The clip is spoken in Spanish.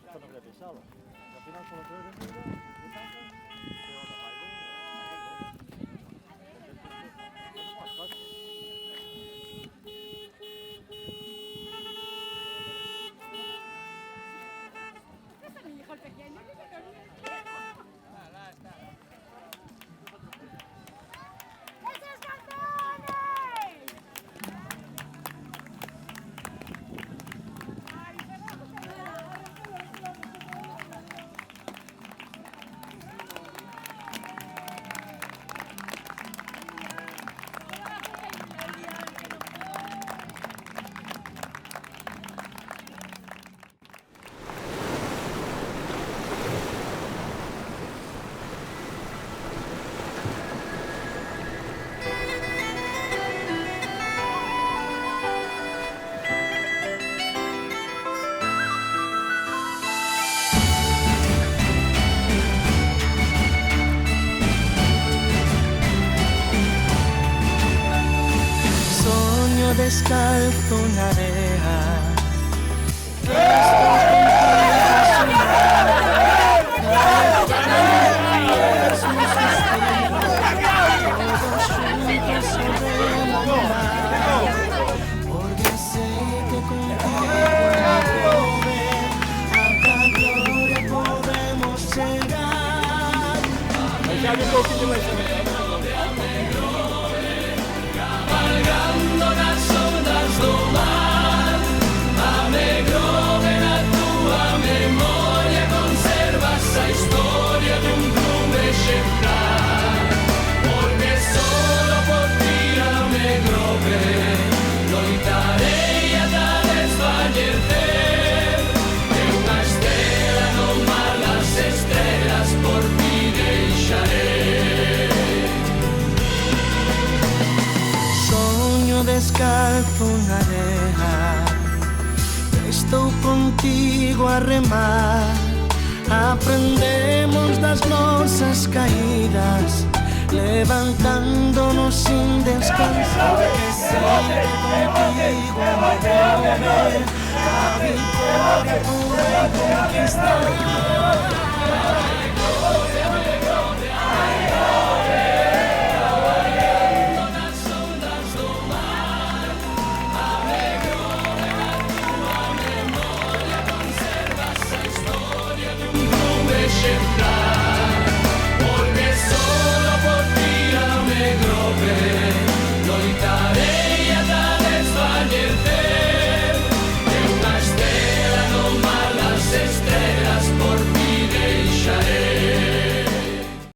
esto no había pensado. Al final solo puede venir de tanto, pero no hay más fácil. Ese es mi hijo el pequeño, que se dormía. ¡Esos campeones! Ay, Soño descalzo en arena. Porque sé que contigo a la gloria podemos llegar. Cabalgando nas ondas do mar, alegrome na tua memória, conservas a historia de un club ejemplar. Porque solo por ti alegrome, loitarei ata desfallecer. De unha estrela no mar das estrelas por ti deixarei. Soño descalzo na areia, estou contigo a remar. Aprendemos das nosas caídas, levantándonos sin descansar. Que sigue contigo a volver, a victoria pude conquistar.